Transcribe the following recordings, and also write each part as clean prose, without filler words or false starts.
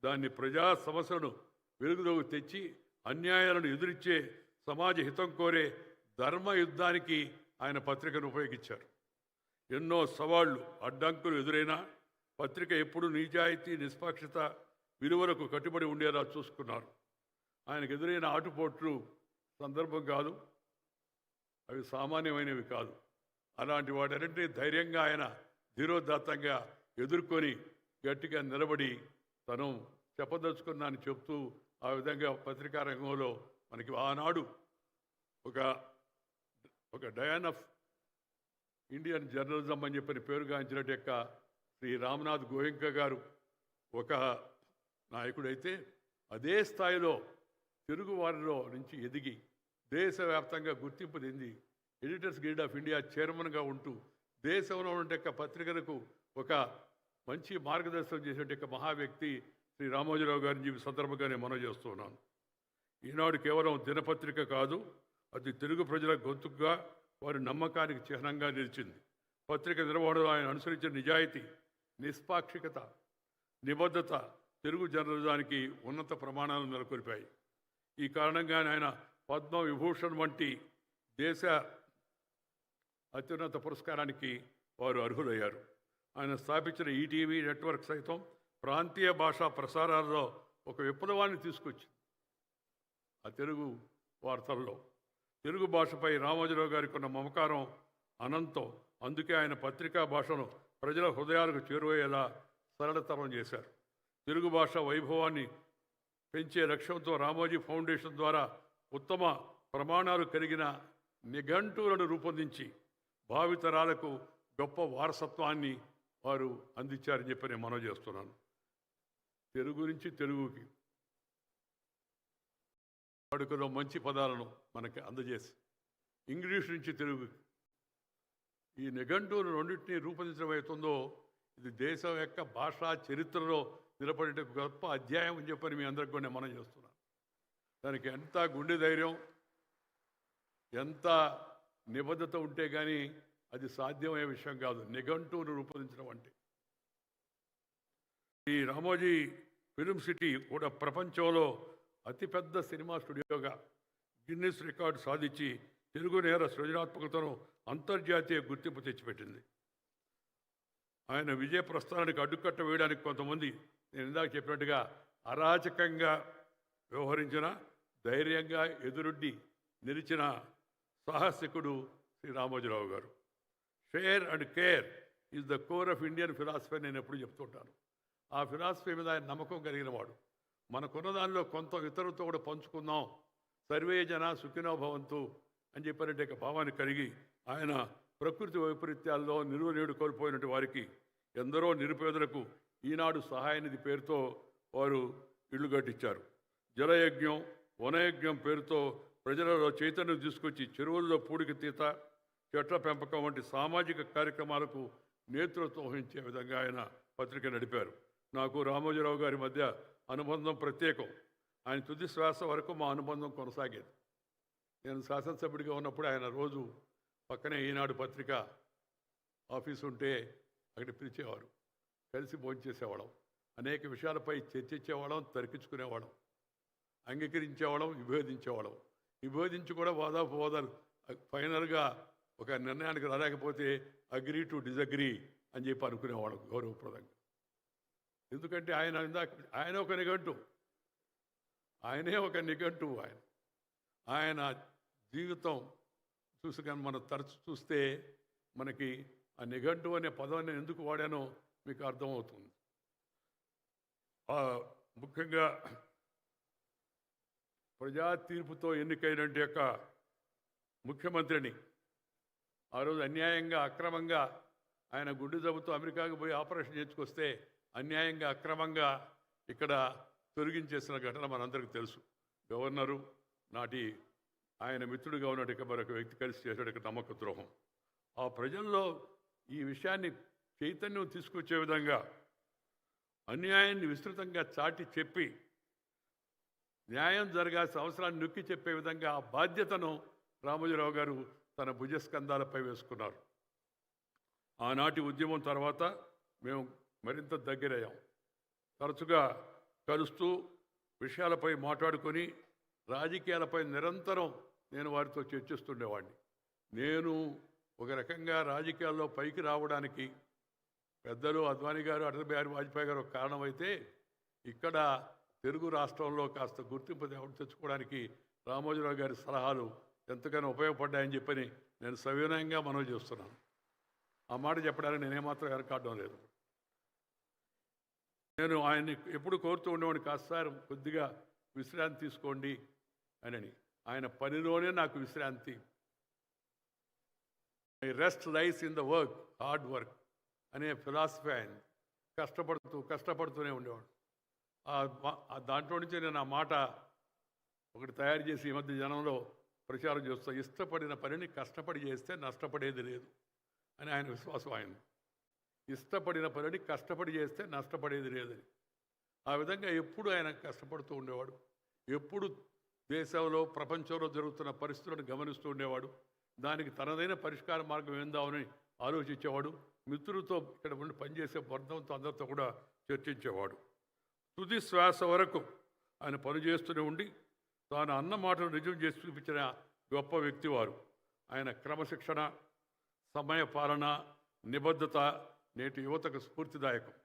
దాన్ని ప్రజా సమస్యలను వెలుగులోకి తెచ్చి అన్యాయాలను ఎదురిచ్చే సమాజ హితం కోరే ధర్మ యుద్ధానికి ఆయన పత్రికను ఉపయోగించారు. ఎన్నో సవాళ్లు అడ్డంకులు ఎదురైనా పత్రిక ఎప్పుడు నిజాయితీ నిష్పాక్షత విలువలకు కట్టుబడి ఉండేలా చూసుకున్నారు. ఆయనకు ఎదురైన ఆటుపోట్లు సందర్భం కాదు, అవి సామాన్యమైనవి కాదు. అలాంటి వాటన్నింటినీ ధైర్యంగా ఆయన ధీరోదాత్తంగా ఎదుర్కొని గట్టిగా నిలబడి తను చెప్పదలుచుకున్నానని చెప్తూ ఆ విధంగా పత్రికా రంగంలో మనకి ఆనాడు ఒక డయాన్ ఆఫ్ ఇండియన్ జర్నలిజం అని చెప్పని పేరుగాంచినట్టు యొక్క శ్రీ రామ్నాథ్ గోయంకా గారు ఒక నాయకుడైతే అదే స్థాయిలో తెలుగు వారిలో నుంచి ఎదిగి దేశవ్యాప్తంగా గుర్తింపు చెంది ఎడిటర్స్ గిల్డ్ ఆఫ్ ఇండియా చైర్మన్గా ఉంటూ దేశంలో ఉండే పత్రికలకు ఒక మంచి మార్గదర్శనం చేసే మహా వ్యక్తి శ్రీ రామోజీరావు గారిని జీవి సందర్భంగా నేను మనవి చేస్తున్నాను. ఈనాడు కేవలం దినపత్రిక కాదు, అది తెలుగు ప్రజల గొంతుగా వారి నమ్మకానికి చిహ్నంగా నిలిచింది. పత్రిక నిర్వహణలో ఆయన అనుసరించిన నిజాయితీ, నిష్పాక్షికత, నిబద్ధత తెలుగు జర్నలిజానికి ఉన్నత ప్రమాణాలను నెలకొల్పాయి. ఈ కారణంగానే ఆయన పద్మ విభూషణ్ వంటి దేశ అత్యున్నత పురస్కారానికి వారు అర్హులయ్యారు. ఆయన స్థాపించిన ఈటీవీ నెట్వర్క్ సైతం ప్రాంతీయ భాషా ప్రసారాల్లో ఒక విప్లవాన్ని తీసుకొచ్చింది. ఆ తెలుగు వార్తల్లో తెలుగు భాషపై రామోజీరావు గారికి ఉన్న మమకారం అనంతం. అందుకే ఆయన పత్రికా భాషను ప్రజల హృదయాలకు చేరువయ్యేలా సరళతరం చేశారు. తెలుగు భాష వైభవాన్ని పెంచే లక్ష్యంతో రామోజీ ఫౌండేషన్ ద్వారా ఉత్తమ ప్రమాణాలు కలిగిన నిఘంటువులను రూపొందించి భావితరాలకు గొప్ప వారసత్వాన్ని వారు అందించారని చెప్పి నేను మనవి చేస్తున్నాను. తెలుగు నుంచి తెలుగుకి వాడుకలో మంచి పదాలను మనకి అందజేసి ఇంగ్లీష్ నుంచి తెలుగుకి ఈ నిఘంటువులు రెండింటినీ రూపొందించడం అవుతుందో ఇది దేశం యొక్క భాషా చరిత్రలో నిలబడే గొప్ప అధ్యాయం అని చెప్పని మీ అందరికి కూడా మనం చేస్తున్నాం. దానికి ఎంత గుండె ధైర్యం, ఎంత నిబద్ధత ఉంటే కానీ అది సాధ్యమయ్యే విషయం కాదు. నిఘంటువును రూపొందించడం అంటే ఈ రామోజీ ఫిల్మ్ సిటీ కూడా ప్రపంచంలో అతిపెద్ద సినిమా స్టూడియోగా గిన్నిస్ రికార్డు సాధించి తెలుగు నేర సృజనాత్మకతను అంతర్జాతీయ గుర్తింపు తెచ్చిపెట్టింది. ఆయన విజయ ప్రస్థానానికి అడ్డుకట్ట వేయడానికి కొంతమంది నేను ఇందాక చెప్పినట్టుగా అరాచకంగా వ్యవహరించిన, ధైర్యంగా ఎదురొడ్డి నిలిచిన సాహసికుడు శ్రీ రామోజీరావు గారు. Share and care is the core of Indian philosophy నేను ఎప్పుడు చెప్తుంటాను. ఆ ఫిలాసఫీ మీద ఆయన నమ్మకం కలిగిన వాడు. మనకున్న దానిలో కొంత ఇతరులతో కూడా పంచుకుందాం, సర్వే జన సుఖినో భవంతు అని చెప్పినట్టు భావాన్ని కలిగి ఆయన ప్రకృతి వైపరీత్యాల్లో నిలువనేడు కోల్పోయినట్టు వారికి ఎందరో నిరుపేదలకు ఈనాడు సహాయనిధి పేరుతో వారు ఇళ్లు కట్టించారు. జలయజ్ఞం, వనయజ్ఞం పేరుతో ప్రజలలో చైతన్యం తీసుకొచ్చి చెరువుల్లో పూడికి తీత, చెట్ల పెంపకం వంటి సామాజిక కార్యక్రమాలకు నేతృత్వం వహించే విధంగా ఆయన పత్రిక నడిపారు. నాకు రామోజీరావు గారి మధ్య అనుబంధం ప్రత్యేకం. ఆయన తుది శ్వాస వరకు మా అనుబంధం కొనసాగేది. నేను శాసనసభ్యుడిగా ఉన్నప్పుడు ఆయన రోజు పక్కనే ఈనాడు పత్రిక ఆఫీసు ఉంటే అక్కడ పిలిచేవారు, కలిసి భోంచేసేవాళ్ళం, అనేక విషయాలపై చర్చించేవాళ్ళం, తర్కించుకునేవాళ్ళం, అంగీకరించేవాళ్ళం, విభేదించేవాళ్ళం. విభేదించి కూడా వాదాలు ఫైనల్గా ఒక నిర్ణయానికి రాలేకపోతే అగ్రీ టు డిజగ్రీ అని చెప్పి అనుకునేవాళ్ళం గౌరవప్రదంగా. ఎందుకంటే ఆయన ఒక నిఘంటు, ఆయనే ఒక నిఘంటు. ఆయన జీవితం చూసి కానీ మనం తరచు చూస్తే మనకి ఆ నిఘంటు అనే పదాన్ని ఎందుకు వాడానో మీకు అర్థమవుతుంది. ముఖ్యంగా ప్రజా తీర్పుతో ఎన్నికైనటువంటి యొక్క ముఖ్యమంత్రిని ఆ రోజు అన్యాయంగా అక్రమంగా ఆయన గుండె జబ్బుతో అమెరికాకు పోయి ఆపరేషన్ చేసుకొస్తే అన్యాయంగా అక్రమంగా ఇక్కడ తొలగించేసిన ఘటన మనందరికీ తెలుసు. గవర్నరు నాటి ఆయన మిత్రుడిగా ఉన్నట్టు మరొక వ్యక్తి కలిసి చేసేట నమ్మక ద్రోహం. ఆ ప్రజల్లో ఈ విషయాన్ని చైతన్యం తీసుకొచ్చే విధంగా అన్యాయాన్ని విస్తృతంగా చాటి చెప్పి న్యాయం జరగాల్సిన అవసరాన్ని నొక్కి చెప్పే విధంగా ఆ బాధ్యతను రామోజీరావు గారు తన భుజస్కంధాలపై వేసుకున్నారు. ఆనాటి ఉద్యమం తర్వాత మేము మరింత దగ్గరయ్యాం. తరచుగా కలుస్తూ విషయాలపై మాట్లాడుకొని రాజకీయాలపై నిరంతరం నేను వారితో చర్చిస్తుండేవాడిని. నేను ఒక రకంగా రాజకీయాల్లో పైకి రావడానికి పెద్దలు అద్వానీ గారు, అటల్ బిహారీ వాజ్పేయి గారు ఒక కారణమైతే, ఇక్కడ తెలుగు రాష్ట్రంలో కాస్త గుర్తింపు తెచ్చుకోవడానికి రామోజీరావు గారి సలహాలు ఎంతగానో ఉపయోగపడ్డాయని చెప్పని నేను సవినయంగా మనవి చేస్తున్నాను. ఆ మాట చెప్పడానికి నేనేమాత్రం వెనకాడడం లేదు. నేను ఆయన్ని ఎప్పుడు కోరుతూ ఉండేవాడిని, కాస్త కొద్దిగా విశ్రాంతి తీసుకోండి అని. ఆయన పనిలోనే నాకు విశ్రాంతి. My rest lies in the work, hard work అనే ఫిలాసఫీ ఆయన. కష్టపడుతూనే ఉండేవాడు. దాంట్లో నుంచి నేను ఆ మాట ఒకటి తయారు చేసి ఈ మధ్య జనంలో ప్రచారం చేస్తూ, ఇష్టపడిన పనిని కష్టపడి చేస్తే నష్టపడేది లేదు అని ఆయన విశ్వాసం. ఆయన ఇష్టపడిన పనిని కష్టపడి చేస్తే నష్టపడేది లేదని. ఆ విధంగా ఎప్పుడు ఆయన కష్టపడుతూ ఉండేవాడు. ఎప్పుడు దేశంలో ప్రపంచంలో జరుగుతున్న పరిస్థితులను గమనిస్తూ ఉండేవాడు. దానికి తనదైన పరిష్కార మార్గం ఏందామని ఆలోచించేవాడు. మిత్రులతో ఇక్కడ ఉండి పనిచేసే వర్గంతో అందరితో కూడా చర్చించేవాడు. తుది శ్వాస వరకు ఆయన పనిచేస్తూనే ఉండి తాను అన్న మాటలు నిజం చేసి చూపించిన గొప్ప వ్యక్తి వారు. ఆయన క్రమశిక్షణ, సమయ పాలన, నిబద్ధత నేటి యువతకు స్ఫూర్తిదాయకం.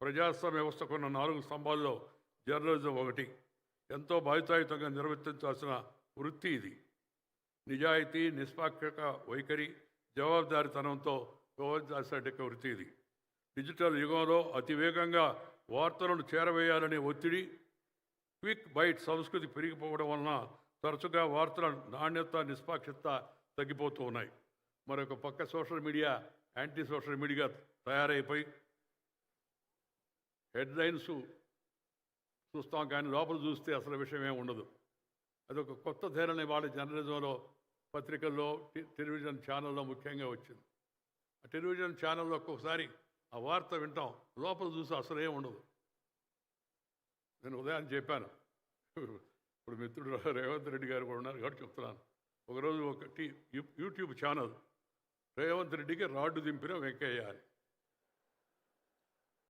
ప్రజాస్వామ్య వ్యవస్థకున్న 4 స్తంభాల్లో జర్నలిజం ఒకటి. ఎంతో బాధ్యతాయుతంగా నిర్వర్తించాల్సిన వృత్తి ఇది. నిజాయితీ, నిష్పాక్షిక వైఖరి, జవాబుదారీతనంతో వ్యవహరించాల్సిన వృత్తి ఇది. డిజిటల్ యుగంలో అతివేగంగా వార్తలను చేరవేయాలనే ఒత్తిడి, క్విక్ బైట్ సంస్కృతి పెరిగిపోవడం వలన తరచుగా వార్తల నాణ్యత, నిష్పాక్షత తగ్గిపోతూ ఉన్నాయి. మరొక పక్క social media anti social media తయారైపోయి హెడ్లైన్స్ చూస్తాం, కానీ లోపల చూస్తే అసలు విషయం ఏమి ఉండదు. అదొక కొత్త ధోరణి వాళ్ళ జర్నలిజంలో, పత్రికల్లో, టెలివిజన్ ఛానల్లో ముఖ్యంగా వచ్చింది. ఆ టెలివిజన్ ఛానల్లో ఒక్కొక్కసారి ఆ వార్త వింటాం, లోపల చూసి అసలు ఏమి ఉండదు. నేను ఉదయం చెప్పాను, ఇప్పుడు మిత్రుడు రేవంత్ రెడ్డి గారు కూడా ఉన్నారు కాబట్టి చెప్తున్నాను. ఒకరోజు ఒక యూట్యూబ్ ఛానల్ రేవంత్ రెడ్డికి రాడ్డు దింపిన వెంకయ్య అని.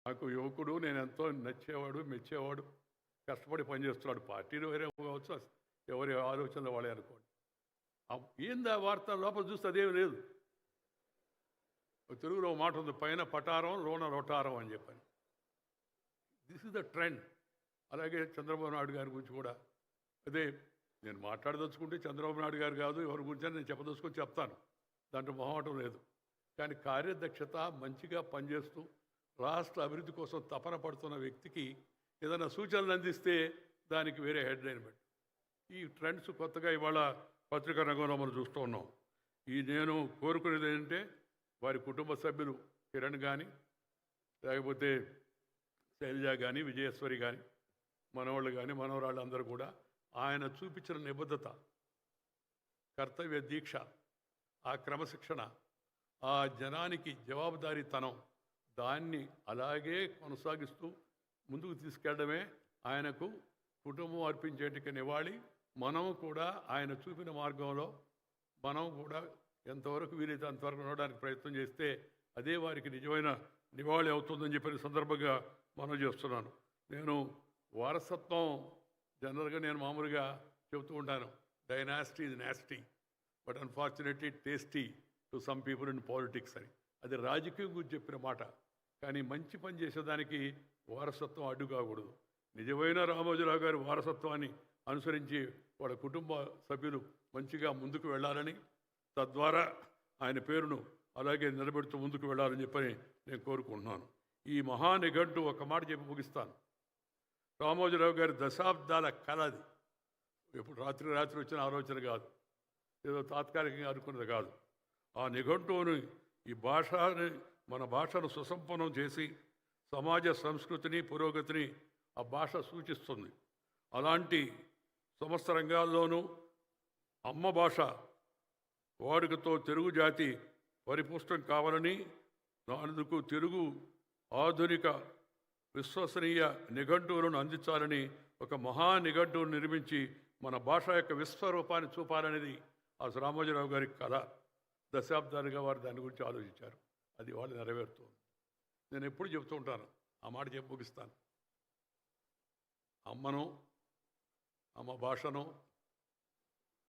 నాకు యువకుడు, నేను ఎంతో నచ్చేవాడు, మెచ్చేవాడు, కష్టపడి పనిచేస్తున్నాడు. పార్టీలు వేరే కావచ్చు, ఎవరి ఆలోచనలు వాళ్ళే అనుకోండి. ఏందా వార్త లోపల చూస్తే అదేమి లేదు. తెలుగులో మాట ఉంది, పైన పటారం లోన లొటారం అని చెప్పాను. This is the trend. అలాగే చంద్రబాబు నాయుడు గారి గురించి కూడా అదే. నేను మాట్లాడదలుచుకుంటే చంద్రబాబు నాయుడు గారు కాదు, ఎవరి గురించి నేను చెప్పదలుచుకొని చెప్తాను, దాంట్లో మొహమాటం లేదు. కానీ కార్యదక్షత, మంచిగా పనిచేస్తూ రాష్ట్ర అభివృద్ధి కోసం తపన పడుతున్న వ్యక్తికి ఏదైనా సూచనలు అందిస్తే దానికి వేరే హెడ్లైన్ పెట్టి, ఈ ట్రెండ్స్ కొత్తగా ఇవాళ పత్రికా రంగంలో మనం చూస్తూ ఉన్నాం. నేను కోరుకునేది ఏంటంటే, వారి కుటుంబ సభ్యులు కిరణ్ కానీ, లేకపోతే శైలజ కానీ, విజయేశ్వరి కానీ, మనవాళ్ళు కానీ, మనవరాళ్ళు అందరూ కూడా ఆయన చూపించిన నిబద్ధత, కర్తవ్య దీక్ష, ఆ క్రమశిక్షణ, ఆ జనానికి జవాబుదారీతనం, దాన్ని అలాగే కొనసాగిస్తూ ముందుకు తీసుకెళ్లడమే ఆయనకు కుటుంబం అర్పించేటికి నివాళి. మనం కూడా ఆయన చూపిన మార్గంలో మనం కూడా ఎంతవరకు వీలైతే అంతవరకు నడవడానికి ప్రయత్నం చేస్తే అదే వారికి నిజమైన నివాళి అవుతుందని చెప్పిన సందర్భంగా మనం చేస్తున్నాను. నేను వారసత్వం జనరల్గా నేను మామూలుగా చెబుతూ ఉంటాను, dynasty is nasty but unfortunately tasty to some people in politics అని. అది రాజకీయం గురించి చెప్పిన మాట. కానీ మంచి పని చేసేదానికి వారసత్వం అడ్డు కాకూడదు. నిజమైన రామోజీరావు గారి వారసత్వాన్ని అనుసరించి వాళ్ళ కుటుంబ సభ్యులు మంచిగా ముందుకు వెళ్ళాలని, తద్వారా ఆయన పేరును అలాగే నిలబెడుతూ ముందుకు వెళ్ళాలని చెప్పని నేను కోరుకుంటున్నాను. ఈ మహానిఘంటు ఒక మాట చెప్పి ముగిస్తాను. రామోజీరావు గారి దశాబ్దాల కళ అది. ఎప్పుడు రాత్రి వచ్చిన ఆలోచన కాదు, ఏదో తాత్కాలికంగా అనుకున్నది కాదు. ఆ నిఘంటువుని, ఈ భాషని, మన భాషను సుసంపన్నం చేసి సమాజ సంస్కృతిని, పురోగతిని ఆ భాష సూచిస్తుంది. అలాంటి సమస్త రంగాల్లోనూ అమ్మ భాష వాడుకతో తెలుగు జాతి పరిపుష్టం కావాలని, దానికి తెలుగు ఆధునిక విశ్వసనీయ నిఘంటువులను అందించాలని ఒక మహానిఘంటువును నిర్మించి మన భాష యొక్క విశ్వరూపాన్ని చూపాలనేది ఆ రామోజీరావు గారి కళ. దశాబ్దాలుగా వారు దాని గురించి ఆలోచించారు. అది వాళ్ళు నెరవేరుతుంది. నేను ఎప్పుడు చెబుతూ ఉంటాను, ఆ మాట చెప్పి ముగిస్తాను. అమ్మను, అమ్మ భాషను,